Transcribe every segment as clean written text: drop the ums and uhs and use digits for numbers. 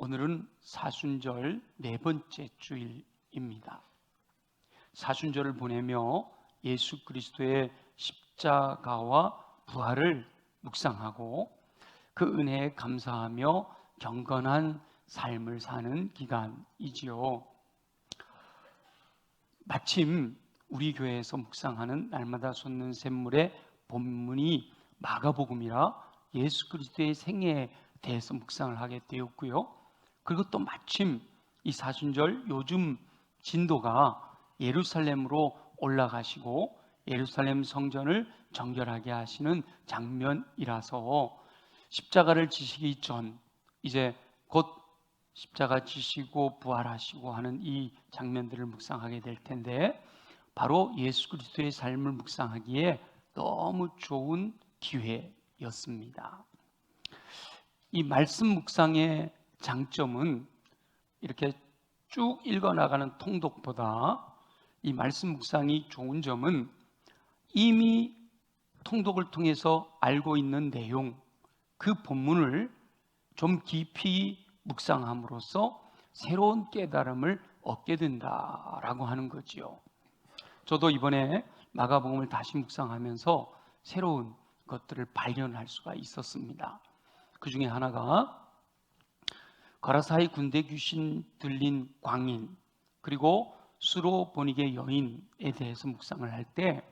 오늘은 사순절 네 번째 주일입니다. 사순절을 보내며 예수 그리스도의 십자가와 부활을 묵상하고 그 은혜에 감사하며 경건한 삶을 사는 기간이지요. 마침 우리 교회에서 묵상하는 날마다 솟는 샘물의 본문이 마가복음이라 예수 그리스도의 생애에 대해서 묵상을 하게 되었고요. 그리고 또 마침 이 사순절 요즘 진도가 예루살렘으로 올라가시고 예루살렘 성전을 정결하게 하시는 장면이라서 십자가를 지시기 전 이제 곧 십자가 지시고 부활하시고 하는 이 장면들을 묵상하게 될 텐데, 바로 예수 그리스도의 삶을 묵상하기에 너무 좋은 기회였습니다. 이 말씀 묵상의 장점은 이렇게 쭉 읽어나가는 통독보다 이 말씀 묵상이 좋은 점은 이미 통독을 통해서 알고 있는 내용, 그 본문을 좀 깊이 묵상함으로써 새로운 깨달음을 얻게 된다라고 하는 거지요. 저도 이번에 마가복음을 다시 묵상하면서 새로운 것들을 발견할 수가 있었습니다. 그 중에 하나가 거라사의 군대 귀신 들린 광인, 그리고 수로보니게 여인에 대해서 묵상을 할 때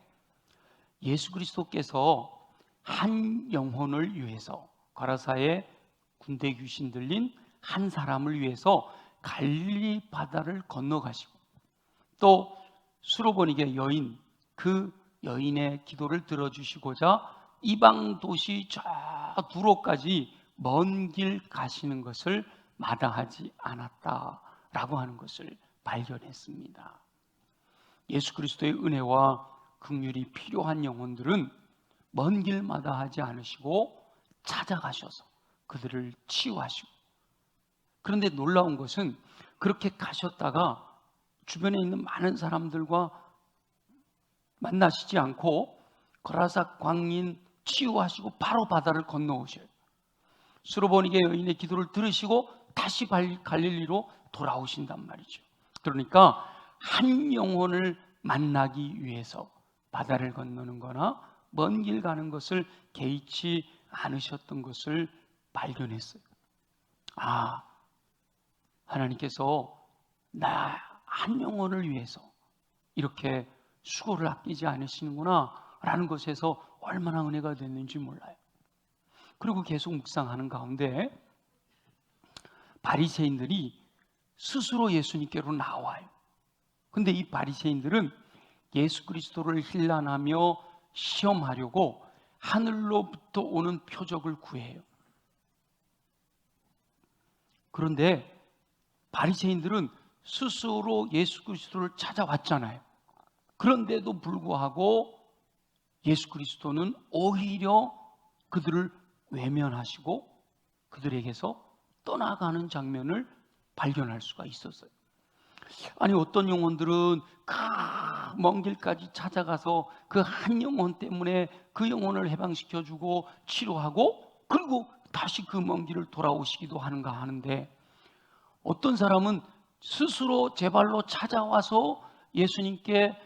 예수 그리스도께서 한 영혼을 위해서, 거라사의 군대 귀신 들린 한 사람을 위해서 갈릴리 바다를 건너가시고, 또 수로보니게 여인, 그 여인의 기도를 들어주시고자 이방 도시 저 두로까지 먼 길 가시는 것을 마다하지 않았다라고 하는 것을 발견했습니다. 예수 그리스도의 은혜와 긍휼이 필요한 영혼들은 먼 길 마다하지 않으시고 찾아가셔서 그들을 치유하시고, 그런데 놀라운 것은 그렇게 가셨다가 주변에 있는 많은 사람들과 만나시지 않고 거라사 광인 치유하시고 바로 바다를 건너오셔요. 수로보니게 여인의 기도를 들으시고 다시 갈릴리로 돌아오신단 말이죠. 그러니까 한 영혼을 만나기 위해서 바다를 건너는 거나 먼 길 가는 것을 개의치 않으셨던 것을 발견했어요. 아, 하나님께서 나 한 영혼을 위해서 이렇게 수고를 아끼지 않으시는구나 라는 것에서 얼마나 은혜가 됐는지 몰라요. 그리고 계속 묵상하는 가운데 바리새인들이 스스로 예수님께로 나와요. 근데 이 바리새인들은 예수 그리스도를 힐난하며 시험하려고 하늘로부터 오는 표적을 구해요. 그런데 바리새인들은 스스로 예수 그리스도를 찾아왔잖아요. 그런데도 불구하고 예수 그리스도는 오히려 그들을 외면하시고 그들에게서 떠나가는 장면을 발견할 수가 있었어요. 아니, 어떤 영혼들은 그 먼 길까지 찾아가서 그 한 영혼 때문에 그 영혼을 해방시켜주고 치료하고 그리고 다시 그 먼 길을 돌아오시기도 하는가 하는데, 어떤 사람은 스스로 제 발로 찾아와서 예수님께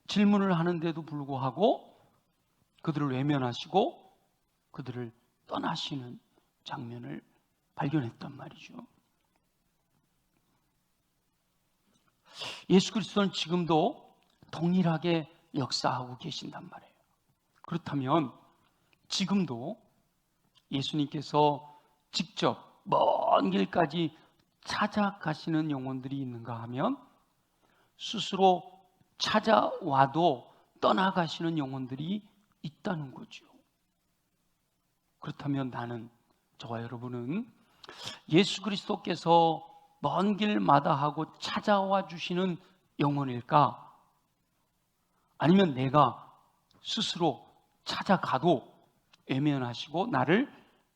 질문을 하는데도 불구하고 그들을 외면하시고 그들을 떠나시는 장면을 발견했단 말이죠. 예수 그리스도는 지금도 동일하게 역사하고 계신단 말이에요. 그렇다면 지금도 예수님께서 직접 먼 길까지 찾아가시는 영혼들이 있는가 하면 스스로 찾아와도 떠나가시는 영혼들이 있다는 거죠. 그렇다면 나는, 저와 여러분은 예수 그리스도께서 먼 길마다 하고 찾아와 주시는 영혼일까? 아니면 내가 스스로 찾아가도 외면하시고 나를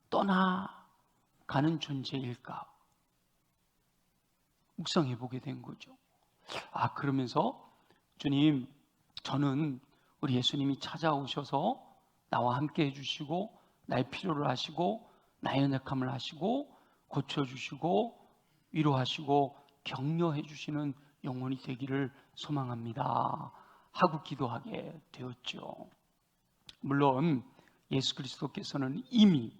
떠나가는 존재일까? 묵상해 보게 된 거죠. 그러면서 주님, 저는 우리 예수님이 찾아오셔서 나와 함께 해주시고 나의 필요를 하시고 나의 연약함을 하시고 고쳐주시고 위로하시고 격려해 주시는 영혼이 되기를 소망합니다 하고 기도하게 되었죠. 물론 예수 그리스도께서는 이미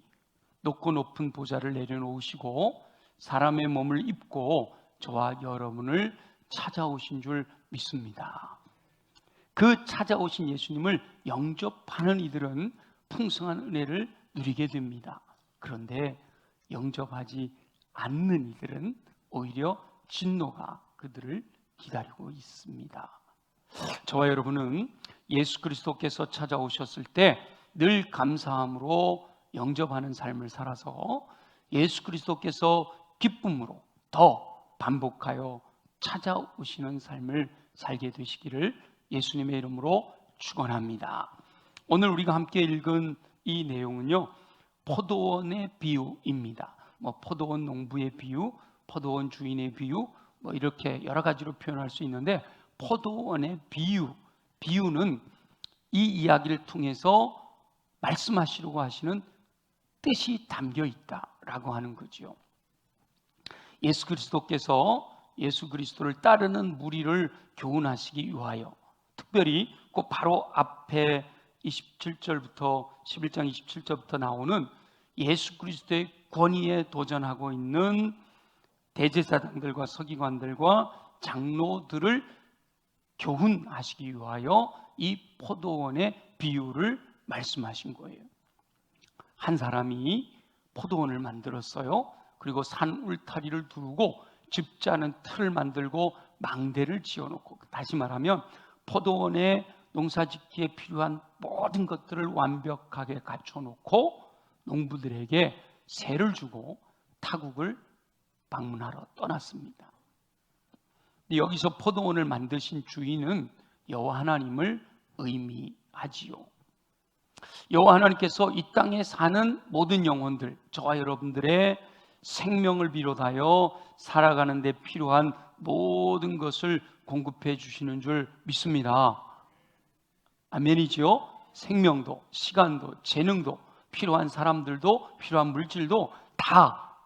높고 높은 보좌를 내려놓으시고 사람의 몸을 입고 저와 여러분을 찾아오신 줄 믿습니다. 그 찾아오신 예수님을 영접하는 이들은 풍성한 은혜를 누리게 됩니다. 그런데 영접하지 않는 이들은 오히려 진노가 그들을 기다리고 있습니다. 저와 여러분은 예수 그리스도께서 찾아오셨을 때 늘 감사함으로 영접하는 삶을 살아서 예수 그리스도께서 기쁨으로 더 반복하여 찾아오시는 삶을 살게 되시기를 예수님의 이름으로 축원합니다. 오늘 우리가 함께 읽은 이 내용은요, 포도원의 비유입니다. 포도원 농부의 비유, 포도원 주인의 비유, 이렇게 여러 가지로 표현할 수 있는데, 포도원의 비유는 이 이야기를 통해서 말씀하시려고 하시는 뜻이 담겨 있다라고 하는 거죠. 예수 그리스도께서 예수 그리스도를 따르는 무리를 교훈하시기 위하여, 특별히 그 바로 앞에 27절부터 11장 27절부터 나오는 예수 그리스도의 권위에 도전하고 있는 대제사장들과 서기관들과 장로들을 교훈하시기 위하여 이 포도원의 비유를 말씀하신 거예요. 한 사람이 포도원을 만들었어요. 그리고 산 울타리를 두르고 집자는 틀을 만들고 망대를 지어놓고, 다시 말하면 포도원에 농사짓기에 필요한 모든 것들을 완벽하게 갖춰놓고 농부들에게 세를 주고 타국을 방문하러 떠났습니다. 여기서 포도원을 만드신 주인은 여호와 하나님을 의미하지요. 여호와 하나님께서 이 땅에 사는 모든 영혼들, 저와 여러분들의 생명을 비롯하여 살아가는 데 필요한 모든 것을 공급해 주시는 줄 믿습니다. 아멘이지요? 생명도, 시간도, 재능도, 필요한 사람들도, 필요한 물질도 다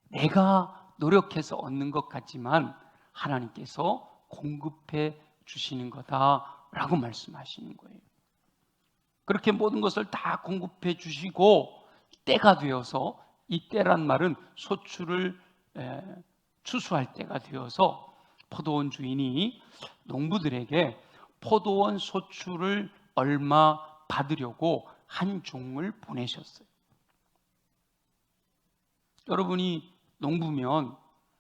내가 노력해서 얻는 것 같지만 하나님께서 공급해 주시는 거다라고 말씀하시는 거예요. 그렇게 모든 것을 다 공급해 주시고 때가 되어서, 이 때란 말은 소출을 추수할 때가 되어서 포도원 주인이 농부들에게 포도원 소출을 얼마 받으려고 한 종을 보내셨어요. 여러분이 농부면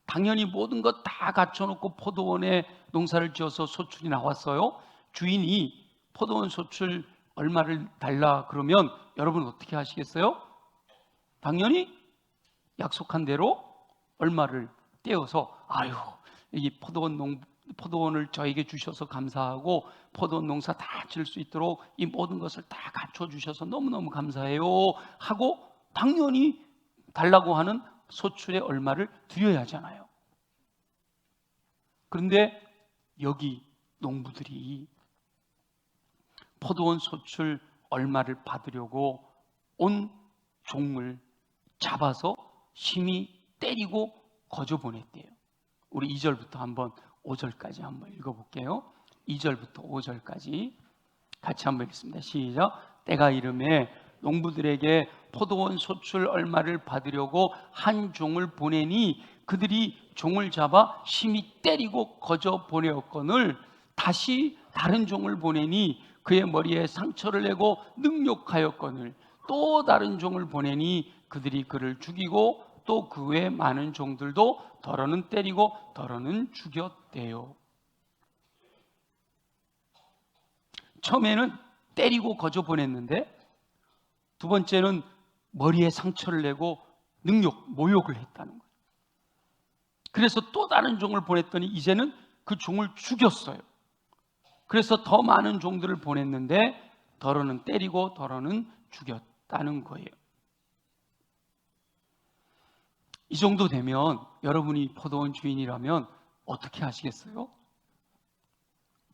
당연히 모든 것 다 갖춰놓고 포도원에 농사를 지어서 소출이 나왔어요. 주인이 포도원 소출 얼마를 달라 그러면 여러분 어떻게 하시겠어요? 당연히 약속한 대로 얼마를 떼어서, 아유, 이 포도원을 저에게 주셔서 감사하고 포도원 농사 다 지을 수 있도록 이 모든 것을 다 갖춰주셔서 너무너무 감사해요 하고 당연히 달라고 하는 소출의 얼마를 드려야 하잖아요. 그런데 여기 농부들이 포도원 소출 얼마를 받으려고 온 종을 잡아서 심히 때리고 거저 보냈대요. 우리 2절부터 한번 5절까지 한번 읽어볼게요. 2절부터 5절까지 같이 한번 읽습니다. 시작. 때가 이르매 농부들에게 포도원 소출 얼마를 받으려고 한 종을 보내니 그들이 종을 잡아 심히 때리고 거저 보내었거늘 다시 다른 종을 보내니 그의 머리에 상처를 내고 능욕하였거늘 또 다른 종을 보내니 그들이 그를 죽이고 또 그 외 많은 종들도 더러는 때리고 더러는 죽였대요. 처음에는 때리고 거저 보냈는데 두 번째는 머리에 상처를 내고 모욕을 했다는 거예요. 그래서 또 다른 종을 보냈더니 이제는 그 종을 죽였어요. 그래서 더 많은 종들을 보냈는데 더러는 때리고 더러는 죽였다는 거예요. 이 정도 되면 여러분이 포도원 주인이라면 어떻게 하시겠어요?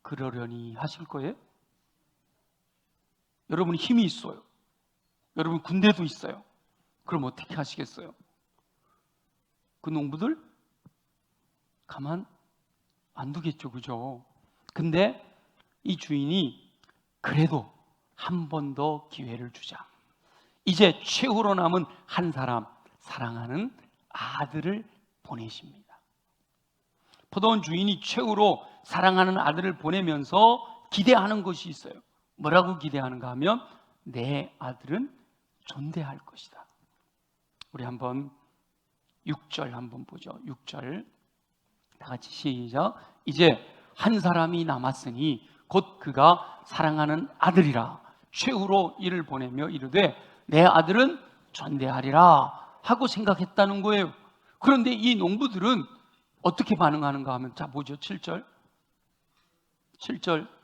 그러려니 하실 거예요? 여러분이 힘이 있어요. 여러분 군대도 있어요. 그럼 어떻게 하시겠어요? 그 농부들 가만 안 두겠죠, 그죠? 근데 이 주인이 그래도 한 번 더 기회를 주자. 이제 최후로 남은 한 사람, 사랑하는 아들을 보내십니다. 포도원 주인이 최후로 사랑하는 아들을 보내면서 기대하는 것이 있어요. 뭐라고 기대하는가 하면 내 아들은 존대할 것이다. 우리 한번 6절 한번 보죠. 6절 다 같이 시작. 이제 한 사람이 남았으니 곧 그가 사랑하는 아들이라 최후로 이를 보내며 이르되 내 아들은 존대하리라 하고 생각했다는 거예요. 그런데 이 농부들은 어떻게 반응하는가 하면 자 보죠. 7절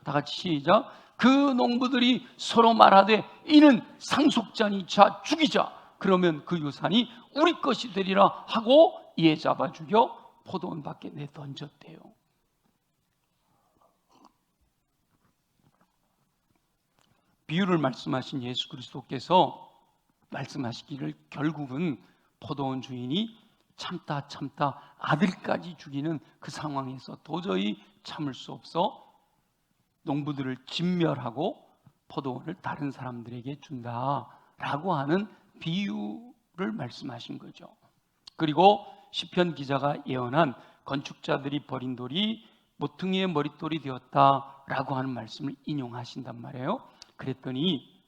다 같이 시작. 그 농부들이 서로 말하되 이는 상속자니 자 죽이자. 그러면 그 유산이 우리 것이 되리라 하고 이에 잡아 죽여 포도원 밖에 내던졌대요. 비유를 말씀하신 예수 그리스도께서 말씀하시기를 결국은 포도원 주인이 참다 아들까지 죽이는 그 상황에서 도저히 참을 수 없어 농부들을 진멸하고 포도원을 다른 사람들에게 준다라고 하는 비유를 말씀하신 거죠. 그리고 시편 기자가 예언한 건축자들이 버린 돌이 모퉁이의 머릿돌이 되었다라고 하는 말씀을 인용하신단 말이에요. 그랬더니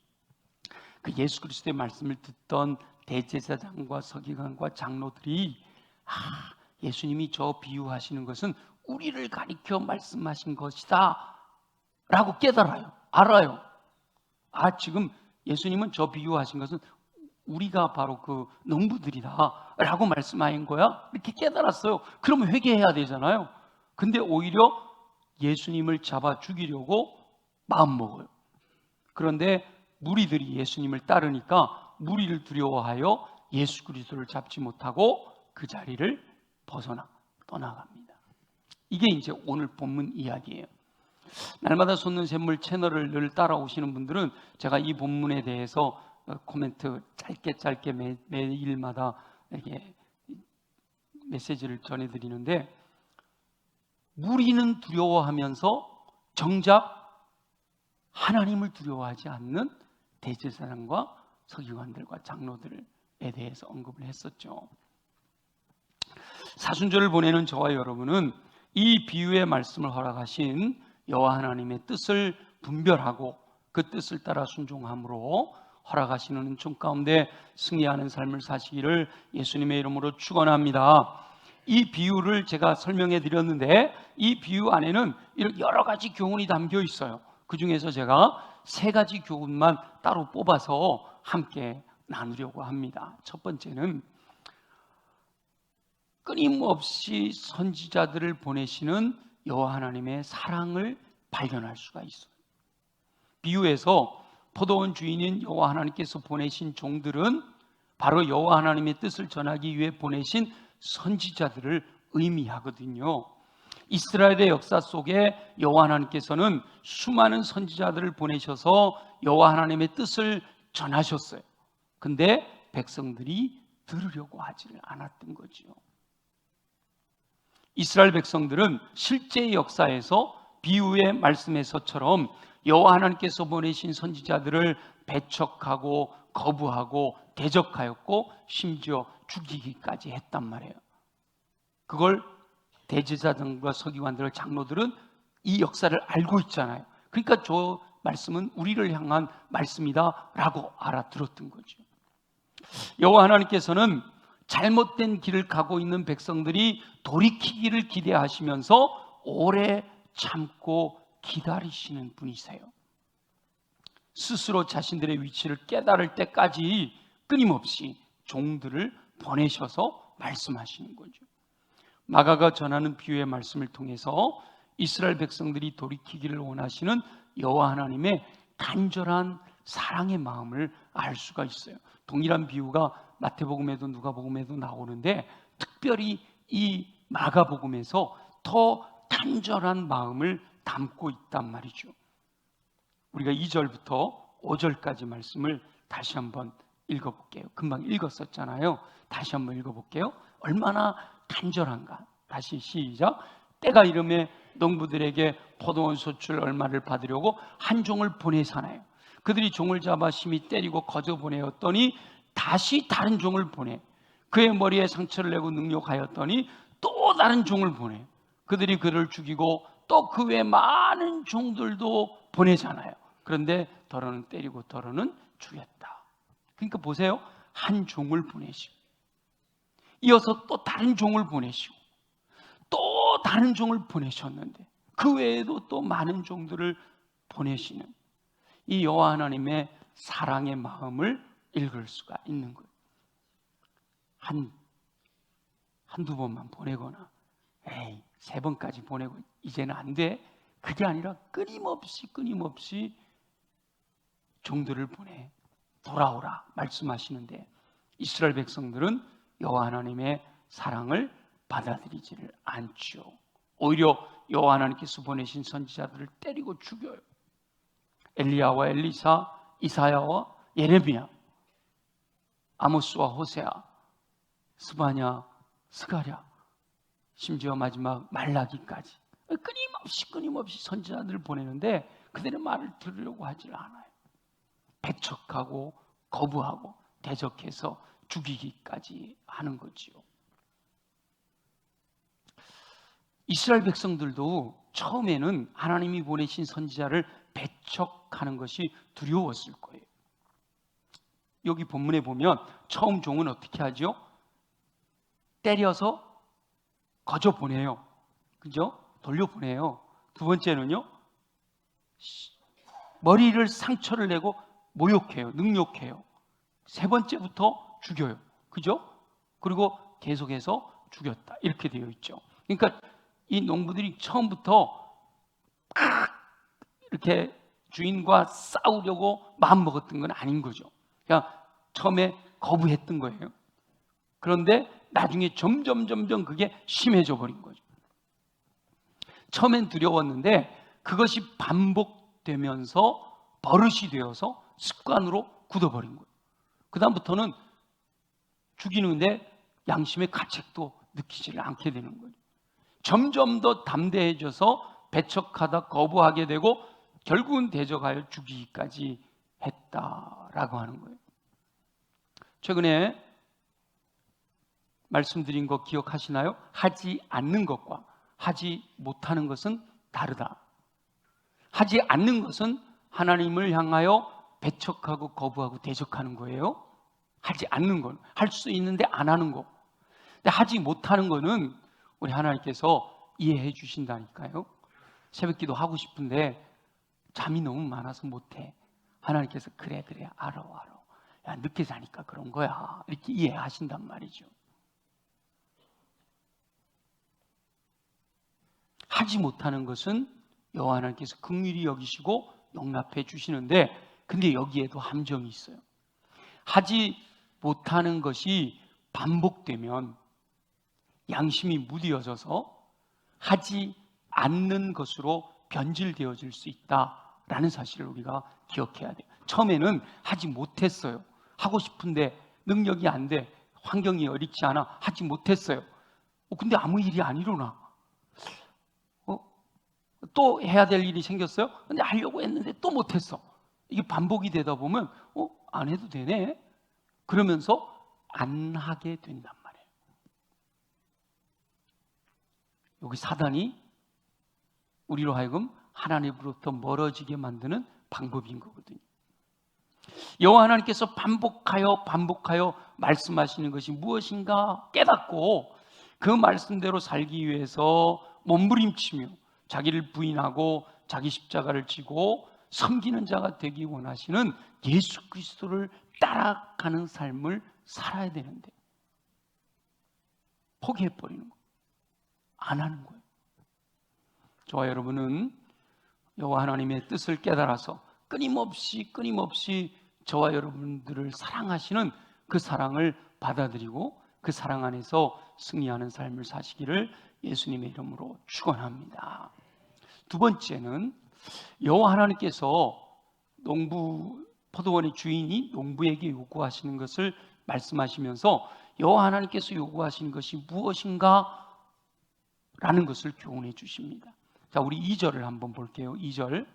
그 예수 그리스도의 말씀을 듣던 대제사장과 서기관과 장로들이 예수님이 저 비유하시는 것은 우리를 가리켜 말씀하신 것이다 라고 깨달아요. 알아요. 지금 예수님은 저 비유하신 것은 우리가 바로 그 농부들이다 라고 말씀하신 거야? 이렇게 깨달았어요. 그러면 회개해야 되잖아요. 근데 오히려 예수님을 잡아 죽이려고 마음먹어요. 그런데 무리들이 예수님을 따르니까 무리를 두려워하여 예수 그리스도를 잡지 못하고 그 자리를 벗어나 떠나갑니다. 이게 이제 오늘 본문 이야기예요. 날마다 솟는 샘물 채널을 늘 따라오시는 분들은 제가 이 본문에 대해서 코멘트 짧게 매일마다 이렇게 메시지를 전해드리는데, 무리는 두려워하면서 정작 하나님을 두려워하지 않는 대제사장과 서기관들과 장로들에 대해서 언급을 했었죠. 사순절을 보내는 저와 여러분은 이 비유의 말씀을 허락하신 여호와 하나님의 뜻을 분별하고 그 뜻을 따라 순종함으로 허락하시는 은총 가운데 승리하는 삶을 사시기를 예수님의 이름으로 축원합니다. 이 비유를 제가 설명해 드렸는데 이 비유 안에는 여러 가지 교훈이 담겨 있어요. 그 중에서 제가 3가지 교훈만 따로 뽑아서 함께 나누려고 합니다. 첫 번째는 끊임없이 선지자들을 보내시는 여호와 하나님의 사랑을 발견할 수가 있어요. 비유에서 포도원 주인인 여호와 하나님께서 보내신 종들은 바로 여호와 하나님의 뜻을 전하기 위해 보내신 선지자들을 의미하거든요. 이스라엘의 역사 속에 여호와 하나님께서는 수많은 선지자들을 보내셔서 여호와 하나님의 뜻을 전하셨어요. 근데 백성들이 들으려고 하지를 않았던 거죠. 이스라엘 백성들은 실제 역사에서 비유의 말씀에서처럼 여호와 하나님께서 보내신 선지자들을 배척하고 거부하고 대적하였고 심지어 죽이기까지 했단 말이에요. 그걸 대제사장과 서기관들, 장로들은 이 역사를 알고 있잖아요. 그러니까 저 말씀은 우리를 향한 말씀이다 라고 알아들었던 거죠. 여호와 하나님께서는 잘못된 길을 가고 있는 백성들이 돌이키기를 기대하시면서 오래 참고 기다리시는 분이세요. 스스로 자신들의 위치를 깨달을 때까지 끊임없이 종들을 보내셔서 말씀하시는 거죠. 마가가 전하는 비유의 말씀을 통해서 이스라엘 백성들이 돌이키기를 원하시는 여호와 하나님의 간절한 사랑의 마음을 알 수가 있어요. 동일한 비유가 마태복음에도 누가복음에도 나오는데 특별히 이 마가복음에서 더 간절한 마음을 담고 있단 말이죠. 우리가 2절부터 5절까지 말씀을 다시 한번 읽어볼게요. 금방 읽었었잖아요. 다시 한번 읽어볼게요. 얼마나 간절한가. 다시 시작. 때가 이름에 농부들에게 포도원 소출 얼마를 받으려고 한 종을 보내사나요. 그들이 종을 잡아 심히 때리고 거저 보내었더니 다시 다른 종을 보내 그의 머리에 상처를 내고 능욕하였더니 또 다른 종을 보내 그들이 그를 죽이고 또 그 외 많은 종들도 보내잖아요. 그런데 더러는 때리고 더러는 죽였다. 그러니까 보세요. 한 종을 보내시고 이어서 또 다른 종을 보내시고 또 다른 종을 보내셨는데 그 외에도 또 많은 종들을 보내시는 이 여호와 하나님의 사랑의 마음을 읽을 수가 있는 거예요. 한두 번만 보내거나 에이 3번까지 보내고 이제는 안 돼. 그게 아니라 끊임없이 종들을 보내 돌아오라 말씀하시는데 이스라엘 백성들은 여호와 하나님의 사랑을 받아들이지를 않죠. 오히려 여호와 하나님께서 보내신 선지자들을 때리고 죽여요. 엘리야와 엘리사, 이사야와 예레미야, 아모스와 호세아, 스바냐, 스가랴, 심지어 마지막 말라기까지 끊임없이 선지자들을 보내는데 그들의 말을 들으려고 하질 않아요. 배척하고 거부하고 대적해서 죽이기까지 하는 거지요. 이스라엘 백성들도 처음에는 하나님이 보내신 선지자를 배척하는 것이 두려웠을 거예요. 여기 본문에 보면 처음 종은 어떻게 하죠? 때려서 거저 보내요. 그죠? 돌려보내요. 두 번째는요, 머리를 상처를 내고 모욕해요. 능욕해요. 세 번째부터 죽여요. 그죠? 그리고 계속해서 죽였다. 이렇게 되어 있죠. 그러니까 이 농부들이 처음부터 이렇게 주인과 싸우려고 마음먹었던 건 아닌 거죠. 그냥 처음에 거부했던 거예요. 그런데 나중에 점점 그게 심해져 버린 거죠. 처음엔 두려웠는데 그것이 반복되면서 버릇이 되어서 습관으로 굳어버린 거예요. 그 다음부터는 죽이는데 양심의 가책도 느끼지를 않게 되는 거예요. 점점 더 담대해져서 배척하다 거부하게 되고 결국은 대적하여 죽이기까지 했다라고 하는 거예요. 최근에 말씀드린 거 기억하시나요? 하지 않는 것과 하지 못하는 것은 다르다. 하지 않는 것은 하나님을 향하여 배척하고 거부하고 대적하는 거예요. 하지 않는 건 할 수 있는데 안 하는 거. 근데 하지 못하는 거는 우리 하나님께서 이해해 주신다니까요. 새벽기도 하고 싶은데 잠이 너무 많아서 못해. 하나님께서 그래 알아. 야, 늦게 자니까 그런 거야. 이렇게 이해하신단 말이죠. 하지 못하는 것은 여호와 하나님께서 긍휼히 여기시고 용납해 주시는데 근데 여기에도 함정이 있어요. 하지 못하는 것이 반복되면 양심이 무뎌져서 하지 않는 것으로 변질되어질 수 있다라는 사실을 우리가 기억해야 돼요. 처음에는 하지 못했어요. 하고 싶은데 능력이 안 돼. 환경이 어렵지 않아. 하지 못했어요. 근데 아무 일이 안 일어나. 또 해야 될 일이 생겼어요. 근데 하려고 했는데 또 못했어. 이게 반복이 되다 보면 안 해도 되네. 그러면서 안 하게 된단 말이에요. 여기 사단이 우리로 하여금 하나님으로부터 멀어지게 만드는 방법인 거거든요. 여호와 하나님께서 반복하여 말씀하시는 것이 무엇인가 깨닫고 그 말씀대로 살기 위해서 몸부림치며 자기를 부인하고 자기 십자가를 지고 섬기는 자가 되기 원하시는 예수 그리스도를 따라가는 삶을 살아야 되는데 포기해버리는 거예요. 안 하는 거예요. 저와 여러분은 여호와 하나님의 뜻을 깨달아서 끊임없이 저와 여러분들을 사랑하시는 그 사랑을 받아들이고 그 사랑 안에서 승리하는 삶을 사시기를 예수님의 이름으로 축원합니다. 두 번째는 여호와 하나님께서 포도원의 주인이 농부에게 요구하시는 것을 말씀하시면서 여호와 하나님께서 요구하시는 것이 무엇인가 라는 것을 교훈해 주십니다. 자, 우리 2절을 한번 볼게요. 2절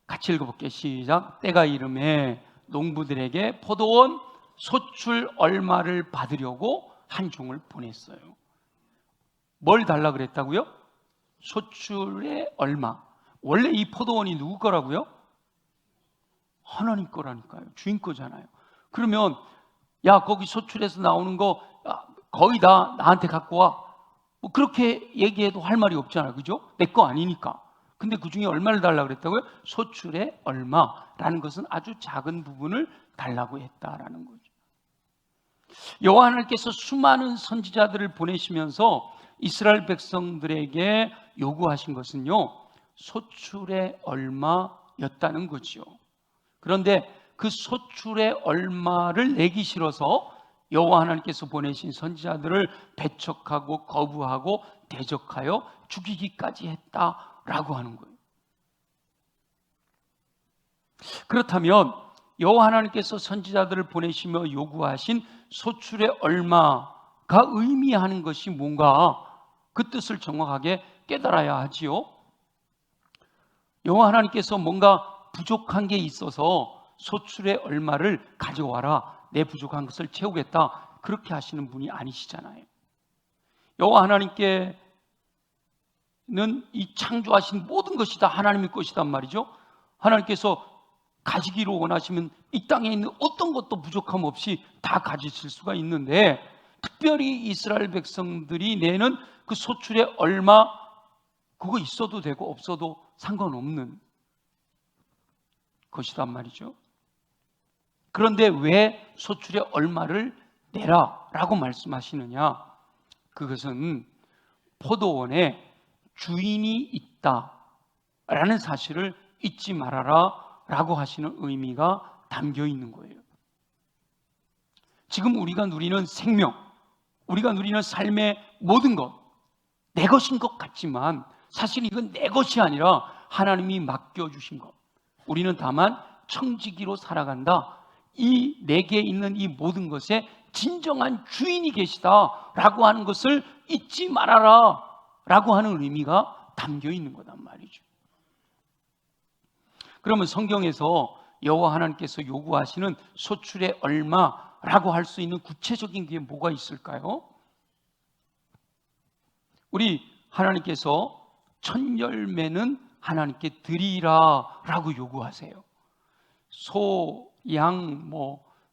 같이 읽어볼게요. 시작. 때가 이름에 농부들에게 포도원 소출 얼마를 받으려고 한 종을 보냈어요. 뭘 달라 그랬다고요? 소출의 얼마. 원래 이 포도원이 누구 거라고요? 하나님 거라니까요. 주인 거잖아요. 그러면 야, 거기 소출에서 나오는 거 거의 다 나한테 갖고 와. 뭐 그렇게 얘기해도 할 말이 없잖아요. 그죠? 내 거 아니니까. 근데 그 중에 얼마를 달라고 그랬다고요? 소출의 얼마라는 것은 아주 작은 부분을 달라고 했다라는 거죠. 여호와 하나님께서 수많은 선지자들을 보내시면서 이스라엘 백성들에게 요구하신 것은요, 소출의 얼마였다는 거죠. 그런데 그 소출의 얼마를 내기 싫어서 여호와 하나님께서 보내신 선지자들을 배척하고 거부하고 대적하여 죽이기까지 했다라고 하는 거예요. 그렇다면 여호와 하나님께서 선지자들을 보내시며 요구하신 소출의 얼마가 의미하는 것이 뭔가 그 뜻을 정확하게 깨달아야 하지요. 여호와 하나님께서 뭔가 부족한 게 있어서 소출의 얼마를 가져와라, 내 부족한 것을 채우겠다, 그렇게 하시는 분이 아니시잖아요. 여호와 하나님께는 이 창조하신 모든 것이 다 하나님의 것이단 말이죠. 하나님께서 가지기를 원하시면 이 땅에 있는 어떤 것도 부족함 없이 다 가지실 수가 있는데, 특별히 이스라엘 백성들이 내는 그 소출의 얼마, 그거 있어도 되고 없어도 상관없는 것이란 말이죠. 그런데 왜 소출의 얼마를 내라 라고 말씀하시느냐? 그것은 포도원에 주인이 있다라는 사실을 잊지 말아라 라고 하시는 의미가 담겨 있는 거예요. 지금 우리가 누리는 생명, 우리가 누리는 삶의 모든 것, 내 것인 것 같지만 사실 이건 내 것이 아니라 하나님이 맡겨주신 것. 우리는 다만 청지기로 살아간다. 이 내게 있는 이 모든 것에 진정한 주인이 계시다라고 하는 것을 잊지 말아라 라고 하는 의미가 담겨 있는 거단 말이죠. 그러면 성경에서 여호와 하나님께서 요구하시는 소출의 얼마라고 할 수 있는 구체적인 게 뭐가 있을까요? 우리 하나님께서 첫 열매는 하나님께 드리라 라고 요구하세요. 소, 양,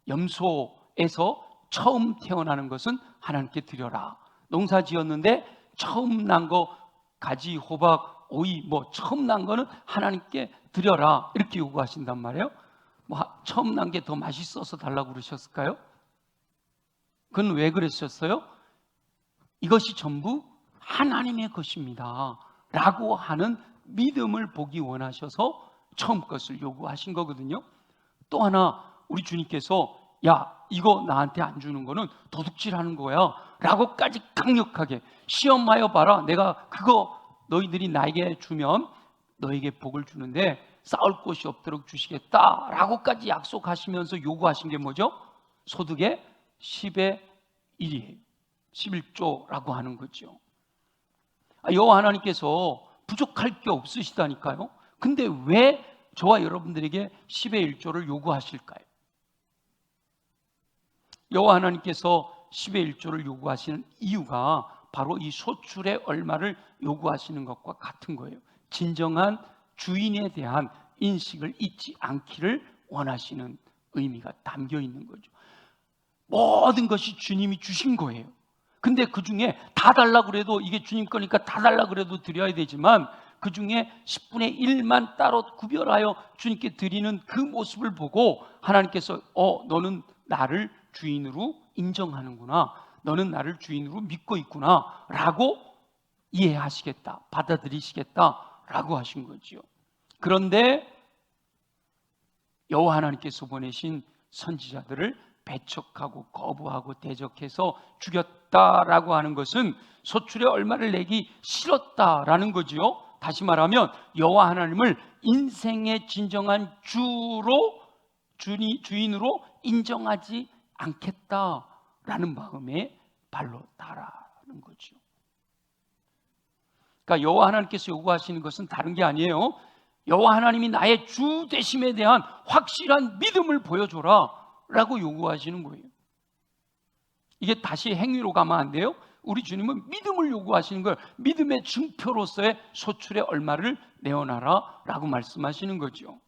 염소에서 처음 태어나는 것은 하나님께 드려라. 농사 지었는데 처음 난 거, 가지, 호박, 오이, 처음 난 거는 하나님께 드려라, 이렇게 요구하신단 말이에요. 처음 난 게 더 맛있어서 달라고 그러셨을까요? 그건 왜 그러셨어요? 이것이 전부 하나님의 것입니다 라고 하는 믿음을 보기 원하셔서 처음 것을 요구하신 거거든요. 또 하나, 우리 주님께서 야, 이거 나한테 안 주는 거는 도둑질하는 거야 라고까지 강력하게 시험하여 봐라, 내가 그거 너희들이 나에게 주면 너에게 복을 주는데 싸울 곳이 없도록 주시겠다 라고까지 약속하시면서 요구하신 게 뭐죠? 소득의 10의 1이에요. 11조라고 하는 거죠. 여호와 하나님께서 부족할 게 없으시다니까요. 근데 왜 저와 여러분들에게 10의 1조를 요구하실까요? 여호와 하나님께서 10의 1조를 요구하시는 이유가 바로 이 소출의 얼마를 요구하시는 것과 같은 거예요. 진정한 주인에 대한 인식을 잊지 않기를 원하시는 의미가 담겨 있는 거죠. 모든 것이 주님이 주신 거예요. 근데 그 중에 다 달라고 그래도, 이게 주님 거니까 다 달라고 그래도 드려야 되지만, 그 중에 10분의 1만 따로 구별하여 주님께 드리는 그 모습을 보고 하나님께서 너는 나를 주인으로 인정하는구나, 너는 나를 주인으로 믿고 있구나 라고 이해하시겠다, 받아들이시겠다 라고 하신 거죠. 그런데 여호와 하나님께서 보내신 선지자들을 배척하고 거부하고 대적해서 죽였다라고 하는 것은 소출의 얼마를 내기 싫었다라는 거지요. 다시 말하면 여호와 하나님을 인생의 진정한 주인으로 인정하지 않겠다라는 마음에 발로 달아는 거죠. 그러니까 여호와 하나님께서 요구하시는 것은 다른 게 아니에요. 여호와 하나님이 나의 주 되심에 대한 확실한 믿음을 보여줘라 라고 요구하시는 거예요. 이게 다시 행위로 가면 안 돼요. 우리 주님은 믿음을 요구하시는 걸 믿음의 증표로서의 소출의 얼마를 내어놔라 라고 말씀하시는 거죠.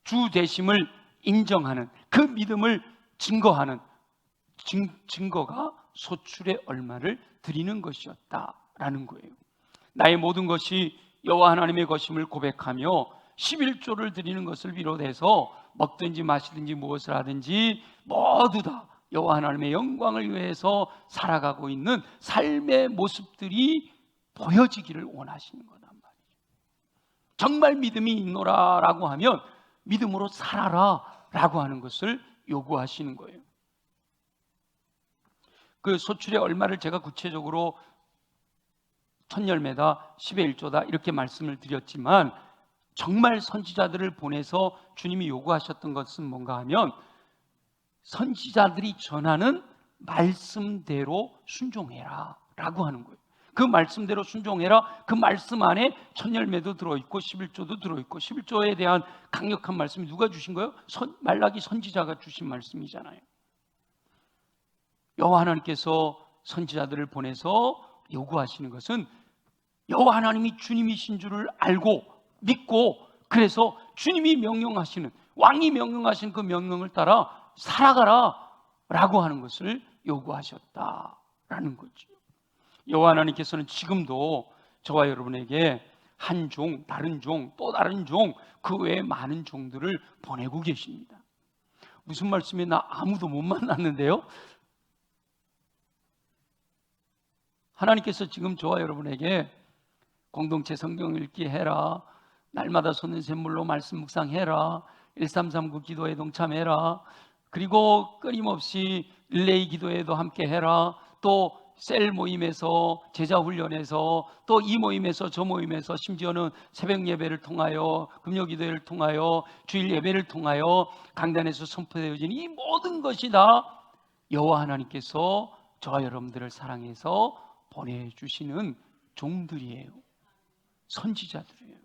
주 되심을 인정하는 그 믿음을 증거하는 증거가 소출의 얼마를 드리는 것이었다라는 거예요. 나의 모든 것이 여호와 하나님의 것임을 고백하며 11조를 드리는 것을 비롯해서 먹든지 마시든지 무엇을 하든지 모두 다 여호와 하나님의 영광을 위해서 살아가고 있는 삶의 모습들이 보여지기를 원하시는 거단 말이에요. 정말 믿음이 있노라라고 하면 믿음으로 살아라라고 하는 것을 요구하시는 거예요. 그 소출의 얼마를 제가 구체적으로 천열매다 10의 1조다 이렇게 말씀을 드렸지만, 정말 선지자들을 보내서 주님이 요구하셨던 것은 뭔가 하면 선지자들이 전하는 말씀대로 순종해라 라고 하는 거예요. 그 말씀대로 순종해라. 그 말씀 안에 천열매도 들어있고 11조도 들어있고, 11조에 대한 강력한 말씀이 누가 주신 거예요? 말라기 선지자가 주신 말씀이잖아요. 여호와 하나님께서 선지자들을 보내서 요구하시는 것은 여호와 하나님이 주님이신 줄을 알고 믿고, 그래서 주님이 명령하시는, 왕이 명령하신 그 명령을 따라 살아가라 라고 하는 것을 요구하셨다라는 거죠. 여호와 하나님께서는 지금도 저와 여러분에게 한 종, 다른 종, 또 다른 종, 그 외에 많은 종들을 보내고 계십니다. 무슨 말씀이에요? 나 아무도 못 만났는데요. 하나님께서 지금 저와 여러분에게 공동체 성경 읽기 해라, 날마다 솟는 샘물로 말씀 묵상해라, 1339 기도에 동참해라, 그리고 끊임없이 릴레이 기도에도 함께 해라, 또 셀 모임에서, 제자 훈련에서, 또 이 모임에서 저 모임에서, 심지어는 새벽 예배를 통하여, 금요 기도회를 통하여, 주일 예배를 통하여 강단에서 선포되어진 이 모든 것이 다 여호와 하나님께서 저와 여러분들을 사랑해서 보내주시는 종들이에요. 선지자들이에요.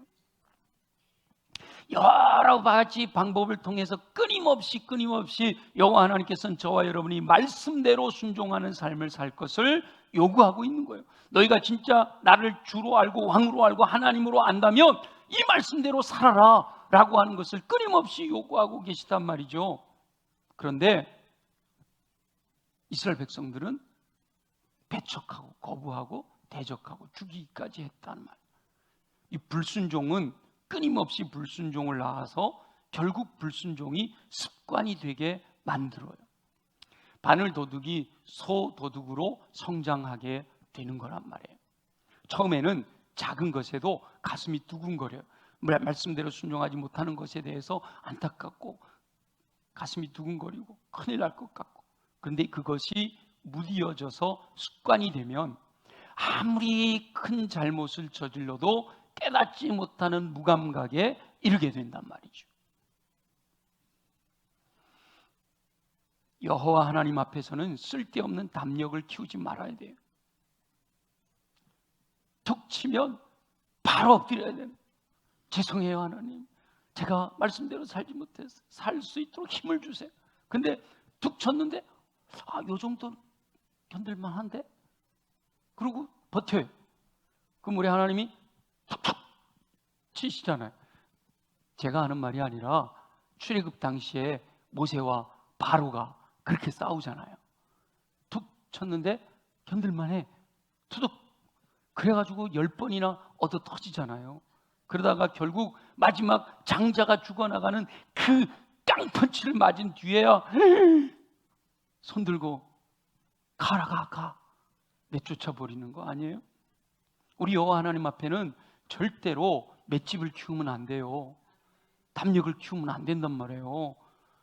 여러 가지 방법을 통해서 끊임없이 여호와 하나님께서는 저와 여러분이 말씀대로 순종하는 삶을 살 것을 요구하고 있는 거예요. 너희가 진짜 나를 주로 알고 왕으로 알고 하나님으로 안다면 이 말씀대로 살아라 라고 하는 것을 끊임없이 요구하고 계시단 말이죠. 그런데 이스라엘 백성들은 배척하고 거부하고 대적하고 죽이기까지 했다는 말. 이 불순종은 끊임없이 불순종을 낳아서 결국 불순종이 습관이 되게 만들어요. 바늘 도둑이 소 도둑으로 성장하게 되는 거란 말이에요. 처음에는 작은 것에도 가슴이 두근거려요. 말씀대로 순종하지 못하는 것에 대해서 안타깝고 가슴이 두근거리고 큰일 날 것 같고, 그런데 그것이 무디어져서 습관이 되면 아무리 큰 잘못을 저질러도 깨닫지 못하는 무감각에 이르게 된단 말이죠. 여호와 하나님 앞에서는 쓸데없는 담력을 키우지 말아야 돼요. 툭 치면 바로 엎드려야 돼요. 죄송해요 하나님, 제가 말씀대로 살지 못해서 살 수 있도록 힘을 주세요. 근데 툭 쳤는데 요 정도 견딜만 한데? 그리고 버텨요. 그럼 우리 하나님이 툭툭 치시잖아요. 제가 하는 말이 아니라 출애굽 당시에 모세와 바로가 그렇게 싸우잖아요. 툭 쳤는데 견딜만해. 투둑. 그래가지고 10번이나 얻어 터지잖아요. 그러다가 결국 마지막 장자가 죽어나가는 그 깡펀치를 맞은 뒤에야 손 들고 가라 가 내쫓아 버리는 거 아니에요? 우리 여호와 하나님 앞에는 절대로 맷집을 키우면 안 돼요. 담력을 키우면 안 된단 말이에요.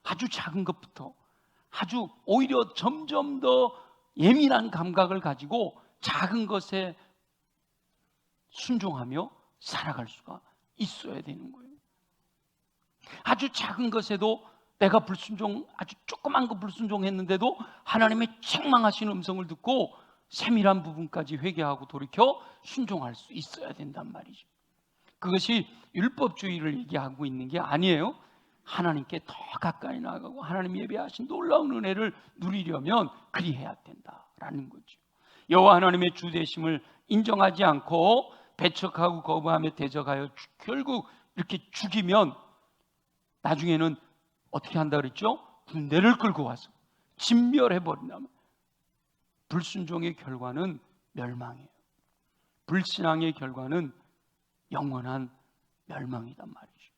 아주 작은 것부터, 아주 오히려 점점 더 예민한 감각을 가지고 작은 것에 순종하며 살아갈 수가 있어야 되는 거예요. 아주 작은 것에도 내가 불순종, 아주 조그만 거 불순종했는데도 하나님의 책망하시는 음성을 듣고 세밀한 부분까지 회개하고 돌이켜 순종할 수 있어야 된단 말이죠. 그것이 율법주의를 얘기하고 있는 게 아니에요. 하나님께 더 가까이 나가고 하나님 예배하신 놀라운 은혜를 누리려면 그리해야 된다라는 거죠. 여호와 하나님의 주 되심을 인정하지 않고 배척하고 거부하며 대적하여 결국 이렇게 죽이면 나중에는 어떻게 한다 그랬죠? 군대를 끌고 와서 진멸해버린다면 불순종의 결과는 멸망이에요. 불신앙의 결과는 영원한 멸망이란 말이죠.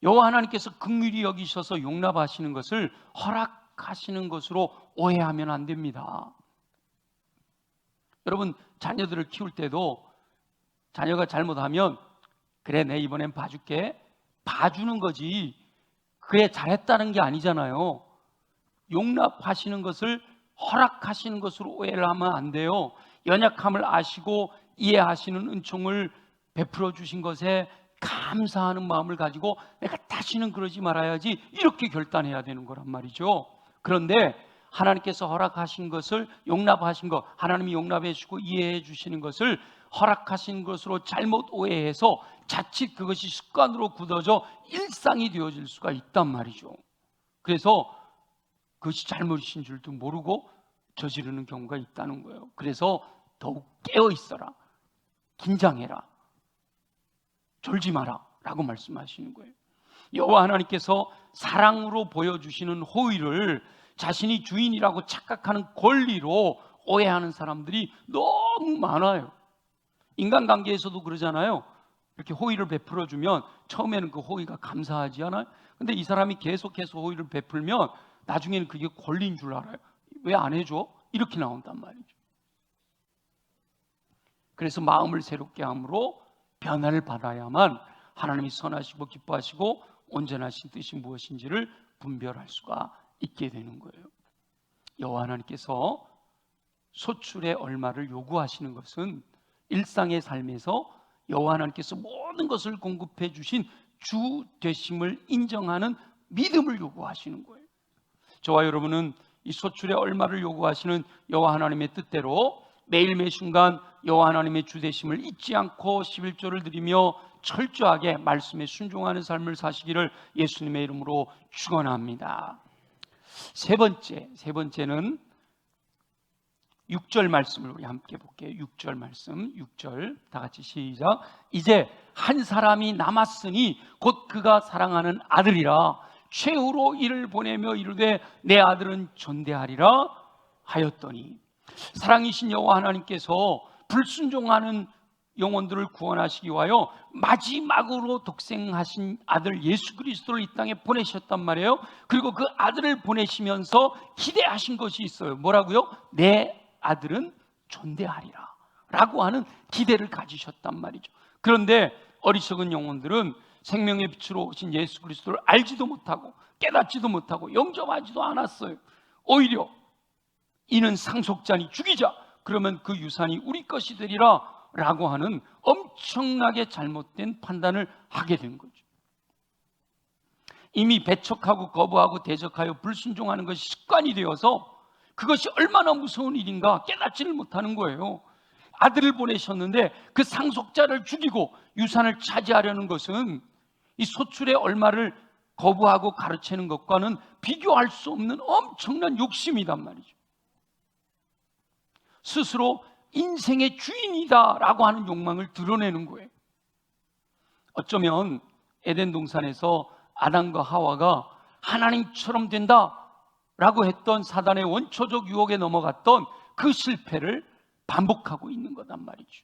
여호와 하나님께서 긍휼히 여기셔서 용납하시는 것을 허락하시는 것으로 오해하면 안 됩니다. 여러분, 자녀들을 키울 때도 자녀가 잘못하면 그래 내 이번엔 봐줄게, 봐주는 거지 그래 잘했다는 게 아니잖아요. 용납하시는 것을 허락하시는 것으로 오해를 하면 안 돼요. 연약함을 아시고 이해하시는 은총을 베풀어 주신 것에 감사하는 마음을 가지고 내가 다시는 그러지 말아야지 이렇게 결단해야 되는 거란 말이죠. 그런데 하나님께서 허락하신 것을 용납하신 것, 하나님이 용납해 주시고 이해해 주시는 것을 허락하신 것으로 잘못 오해해서 자칫 그것이 습관으로 굳어져 일상이 되어질 수가 있단 말이죠. 그래서 그것이 잘못이신 줄도 모르고 저지르는 경우가 있다는 거예요. 그래서 더욱 깨어 있어라, 긴장해라, 졸지 마라 라고 말씀하시는 거예요. 여호와 하나님께서 사랑으로 보여주시는 호의를 자신이 주인이라고 착각하는 권리로 오해하는 사람들이 너무 많아요. 인간관계에서도 그러잖아요. 이렇게 호의를 베풀어주면 처음에는 그 호의가 감사하지 않아요? 근데 이 사람이 계속해서 호의를 베풀면 나중에는 그게 권리인 줄 알아요. 왜 안 해줘? 이렇게 나온단 말이죠. 그래서 마음을 새롭게 함으로 변화를 받아야만 하나님이 선하시고 기뻐하시고 온전하신 뜻이 무엇인지를 분별할 수가 있게 되는 거예요. 여호와 하나님께서 소출의 얼마를 요구하시는 것은 일상의 삶에서 여호와 하나님께서 모든 것을 공급해 주신 주 되심을 인정하는 믿음을 요구하시는 거예요. 저와 여러분은 이 소출의 얼마를 요구하시는 여호와 하나님의 뜻대로 매일 매 순간 여호와 하나님의 주 되심을 잊지 않고 11조를 드리며 철저하게 말씀에 순종하는 삶을 사시기를 예수님의 이름으로 축원합니다. 세 번째는 6절 말씀을 우리 함께 볼게요. 6절 말씀, 6절 다 같이 시작. 이제 한 사람이 남았으니 곧 그가 사랑하는 아들이라 최후로 이를 보내며 이르되 내 아들은 존대하리라 하였더니, 사랑이신 여호와 하나님께서 불순종하는 영혼들을 구원하시기 위하여 마지막으로 독생하신 아들 예수 그리스도를 이 땅에 보내셨단 말이에요. 그리고 그 아들을 보내시면서 기대하신 것이 있어요. 뭐라고요? 내 아들은 존대하리라 라고 하는 기대를 가지셨단 말이죠. 그런데 어리석은 영혼들은 생명의 빛으로 오신 예수 그리스도를 알지도 못하고 깨닫지도 못하고 영접하지도 않았어요. 오히려 이는 상속자니 죽이자, 그러면 그 유산이 우리 것이 되리라 라고 하는 엄청나게 잘못된 판단을 하게 된 거죠. 이미 배척하고 거부하고 대적하여 불순종하는 것이 습관이 되어서 그것이 얼마나 무서운 일인가 깨닫지를 못하는 거예요. 아들을 보내셨는데 그 상속자를 죽이고 유산을 차지하려는 것은 이 소출의 얼마를 거부하고 가르치는 것과는 비교할 수 없는 엄청난 욕심이란 말이죠. 스스로 인생의 주인이다 라고 하는 욕망을 드러내는 거예요. 어쩌면 에덴 동산에서 아담과 하와가 하나님처럼 된다 라고 했던 사단의 원초적 유혹에 넘어갔던 그 실패를 반복하고 있는 거단 말이죠.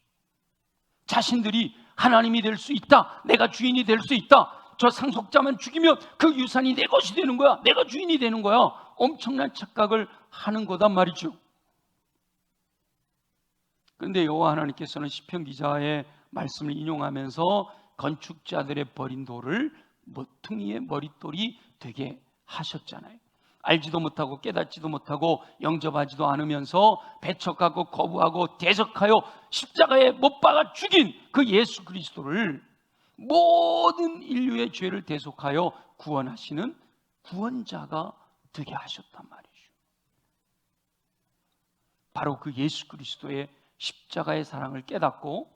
자신들이 하나님이 될 수 있다, 내가 주인이 될 수 있다, 저 상속자만 죽이면 그 유산이 내 것이 되는 거야, 내가 주인이 되는 거야, 엄청난 착각을 하는 거단 말이죠. 그런데 여호와 하나님께서는 시편 기자의 말씀을 인용하면서 건축자들의 버린 돌을 모퉁이의 머릿돌이 되게 하셨잖아요. 알지도 못하고 깨닫지도 못하고 영접하지도 않으면서 배척하고 거부하고 대적하여 십자가에 못 박아 죽인 그 예수 그리스도를 모든 인류의 죄를 대속하여 구원하시는 구원자가 되게 하셨단 말이죠. 바로 그 예수 그리스도의 십자가의 사랑을 깨닫고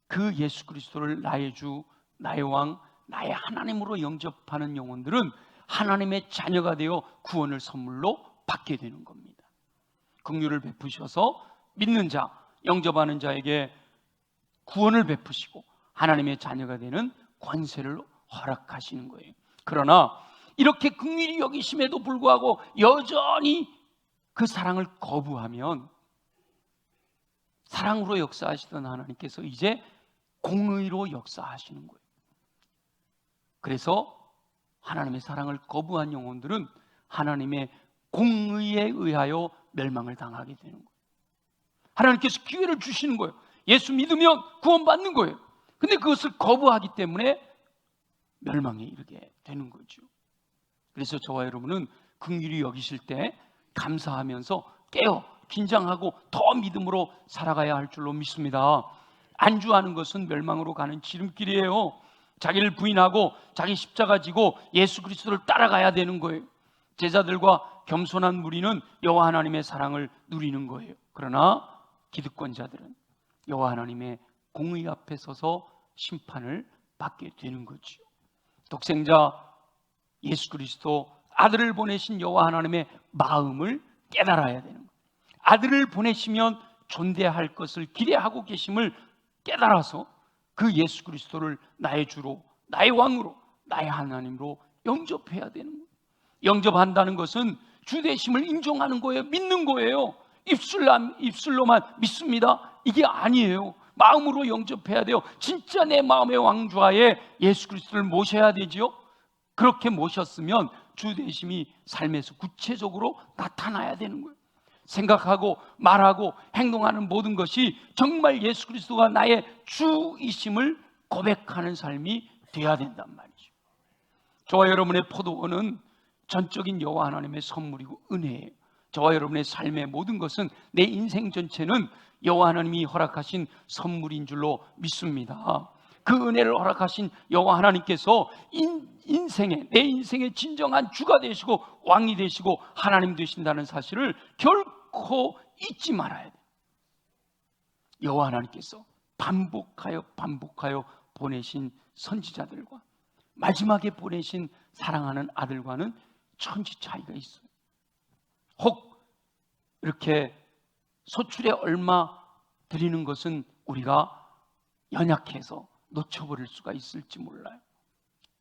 그 예수 그리스도를 나의 주, 나의 왕, 나의 하나님으로 영접하는 영혼들은 하나님의 자녀가 되어 구원을 선물로 받게 되는 겁니다. 긍휼을 베푸셔서 믿는 자, 영접하는 자에게 구원을 베푸시고 하나님의 자녀가 되는 권세를 허락하시는 거예요. 그러나 이렇게 긍휼히 여기심에도 불구하고 여전히 그 사랑을 거부하면 사랑으로 역사하시던 하나님께서 이제 공의로 역사하시는 거예요. 그래서 하나님의 사랑을 거부한 영혼들은 하나님의 공의에 의하여 멸망을 당하게 되는 거예요. 하나님께서 기회를 주시는 거예요. 예수 믿으면 구원받는 거예요. 근데 그것을 거부하기 때문에 멸망에 이르게 되는 거죠. 그래서 저와 여러분은 긍휼히 여기실 때 감사하면서 깨어 긴장하고 더 믿음으로 살아가야 할 줄로 믿습니다. 안주하는 것은 멸망으로 가는 지름길이에요. 자기를 부인하고 자기 십자가 지고 예수 그리스도를 따라가야 되는 거예요. 제자들과 겸손한 무리는 여호와 하나님의 사랑을 누리는 거예요. 그러나 기득권자들은 여호와 하나님의 공의 앞에 서서 심판을 받게 되는 거죠. 독생자 예수 그리스도 아들을 보내신 여호와 하나님의 마음을 깨달아야 되는 거예요. 아들을 보내시면 존대할 것을 기대하고 계심을 깨달아서 그 예수 그리스도를 나의 주로, 나의 왕으로, 나의 하나님으로 영접해야 되는 거예요. 영접한다는 것은 주 되심을 인정하는 거예요. 믿는 거예요. 입술로만 믿습니다, 이게 아니에요. 마음으로 영접해야 돼요. 진짜 내 마음의 왕좌에 예수 그리스도를 모셔야 되지요. 그렇게 모셨으면 주 되심이 삶에서 구체적으로 나타나야 되는 거예요. 생각하고 말하고 행동하는 모든 것이 정말 예수 그리스도가 나의 주이심을 고백하는 삶이 되어야 된단 말이죠. 저와 여러분의 포도원은 전적인 여호와 하나님의 선물이고 은혜예요. 저와 여러분의 삶의 모든 것은, 내 인생 전체는 여호와 하나님이 허락하신 선물인 줄로 믿습니다. 그 은혜를 허락하신 여호와 하나님께서 내 인생의 진정한 주가 되시고 왕이 되시고 하나님 되신다는 사실을 결코 잊지 말아야 돼요. 여호와 하나님께서 반복하여 보내신 선지자들과 마지막에 보내신 사랑하는 아들과는 천지 차이가 있어요. 혹 이렇게 소출에 얼마 드리는 것은 우리가 연약해서 놓쳐버릴 수가 있을지 몰라요.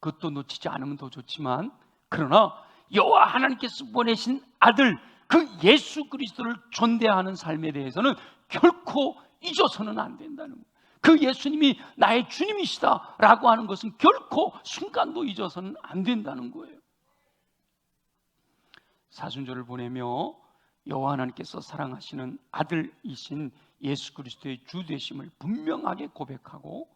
그것도 놓치지 않으면 더 좋지만, 그러나 여호와 하나님께서 보내신 아들 그 예수 그리스도를 존대하는 삶에 대해서는 결코 잊어서는 안 된다는 거예요. 그 예수님이 나의 주님이시다라고 하는 것은 결코 순간도 잊어서는 안 된다는 거예요. 사순절을 보내며 여호와 하나님께서 사랑하시는 아들이신 예수 그리스도의 주 되심을 분명하게 고백하고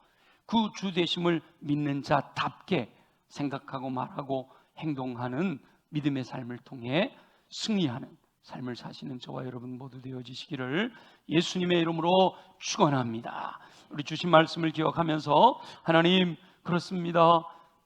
그 주 되심을 믿는 자답게 생각하고 말하고 행동하는 믿음의 삶을 통해 승리하는 삶을 사시는 저와 여러분 모두 되어지시기를 예수님의 이름으로 축원합니다. 우리 주신 말씀을 기억하면서, 하나님, 그렇습니다.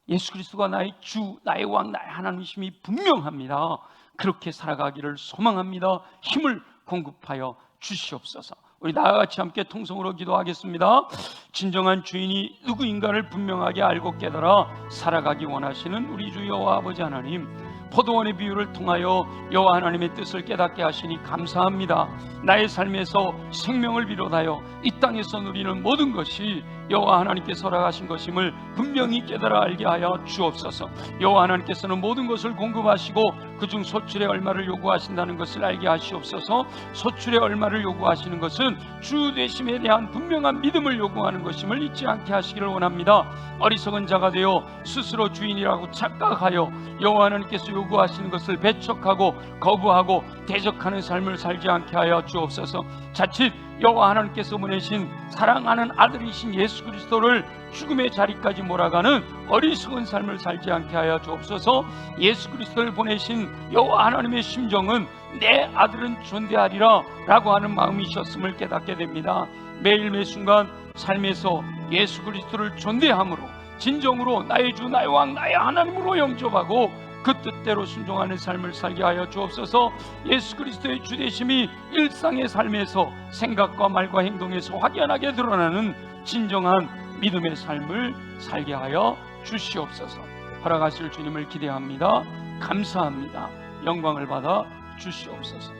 예수 그리스도가 나의 주, 나의 왕, 나의 하나님이심이 분명합니다. 그렇게 살아가기를 소망합니다. 힘을 공급하여 주시옵소서. 우리 다같이 함께 통성으로 기도하겠습니다. 진정한 주인이 누구인가를 분명하게 알고 깨달아 살아가기 원하시는 우리 주 여호와 아버지 하나님, 포도원의 비유를 통하여 여호와 하나님의 뜻을 깨닫게 하시니 감사합니다. 나의 삶에서 생명을 비롯하여 이 땅에서 누리는 모든 것이 여호와 하나님께서 허락하신 것임을 분명히 깨달아 알게 하여 주옵소서. 여호와 하나님께서는 모든 것을 공급하시고 그중 소출의 얼마를 요구하신다는 것을 알게 하시옵소서. 소출의 얼마를 요구하시는 것은 주 되심에 대한 분명한 믿음을 요구하는 것임을 잊지 않게 하시기를 원합니다. 어리석은 자가 되어 스스로 주인이라고 착각하여 여호와 하나님께서 요구하시는 것을 배척하고 거부하고 대적하는 삶을 살지 않게 하여 주옵소서. 자칫 여호와 하나님께서 보내신 사랑하는 아들이신 예수 그리스도를 죽음의 자리까지 몰아가는 어리석은 삶을 살지 않게 하여 주옵소서. 예수 그리스도를 보내신 여호와 하나님의 심정은 내 아들은 존대하리라 라고 하는 마음이셨음을 깨닫게 됩니다. 매일 매순간 삶에서 예수 그리스도를 존대함으로 진정으로 나의 주, 나의 왕, 나의 하나님으로 영접하고 그 뜻대로 순종하는 삶을 살게 하여 주옵소서. 예수 그리스도의 주되심이 일상의 삶에서 생각과 말과 행동에서 확연하게 드러나는 진정한 믿음의 삶을 살게 하여 주시옵소서. 허락하실 주님을 기대합니다. 감사합니다. 영광을 받아 주시옵소서.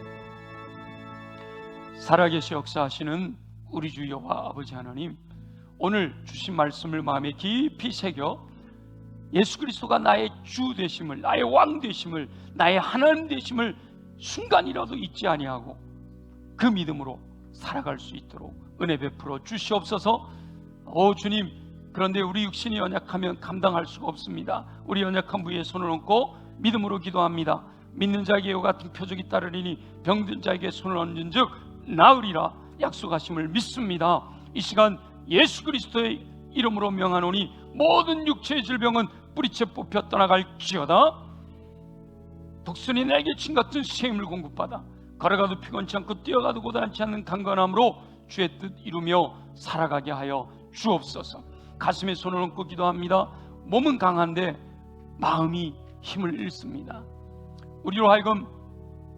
살아계시 역사하시는 우리 주 여호와 아버지 하나님, 오늘 주신 말씀을 마음에 깊이 새겨 예수 그리스도가 나의 주 되심을, 나의 왕 되심을, 나의 하나님 되심을 순간이라도 잊지 아니하고 그 믿음으로 살아갈 수 있도록 은혜 베풀어 주시옵소서. 오 주님, 그런데 우리 육신이 연약하면 감당할 수가 없습니다. 우리 연약한 부위에 손을 얹고 믿음으로 기도합니다. 믿는 자에게 이와 같은 표적이 따르리니 병든 자에게 손을 얹은 즉 나으리라 약속하심을 믿습니다. 이 시간 예수 그리스도의 이름으로 명하노니 모든 육체의 질병은 뿌리째 뽑혀 떠나갈지어다. 독수리 날개 친 같은 새 힘을 공급받아 걸어가도 피곤치 않고 뛰어가도 고단치 않는 강건함으로 주의 뜻 이루며 살아가게 하여 주옵소서. 가슴에 손을 얹고 기도합니다. 몸은 강한데 마음이 힘을 잃습니다. 우리로 하여금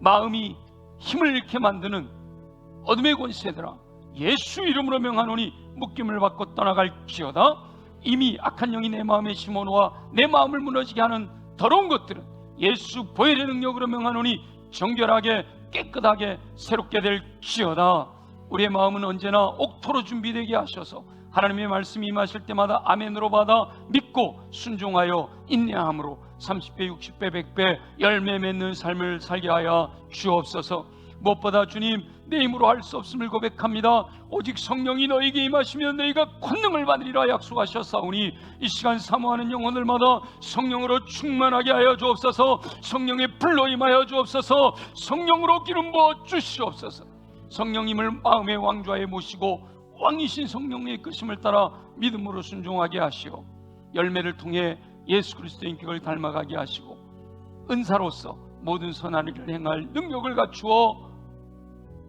마음이 힘을 잃게 만드는 어둠의 권세들아, 예수 이름으로 명하노니 묶임을 받고 떠나갈지어다. 이미 악한 영이 내 마음에 심어놓아 내 마음을 무너지게 하는 더러운 것들은 예수 보혈의 능력으로 명하노니 정결하게 깨끗하게 새롭게 될지어다. 우리의 마음은 언제나 옥토로 준비되게 하셔서 하나님의 말씀이 임하실 때마다 아멘으로 받아 믿고 순종하여 인내함으로 30배 60배 100배 열매 맺는 삶을 살게 하여 주옵소서. 무엇보다 주님, 내 힘으로 할 수 없음을 고백합니다. 오직 성령이 너에게 임하시면 너희가 권능을 받으리라 약속하셨사오니 이 시간 사모하는 영혼들마다 성령으로 충만하게 하여 주옵소서. 성령의 불로 임하여 주옵소서. 성령으로 기름 부어 주시옵소서. 성령님을 마음의 왕좌에 모시고 왕이신 성령의 이끄심을 따라 믿음으로 순종하게 하시고 열매를 통해 예수 그리스도의 인격을 닮아가게 하시고 은사로서 모든 선한 일을 행할 능력을 갖추어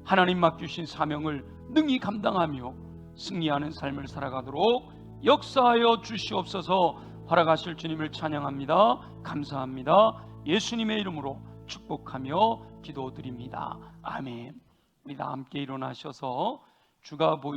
하나님 맡기신 사명을 능히 감당하며 승리하는 삶을 살아가도록 역사하여 주시옵소서. 허락하실 주님을 찬양합니다. 감사합니다. 예수님의 이름으로 축복하며 기도드립니다. 아멘. 우리 다 함께 일어나셔서 주가 보이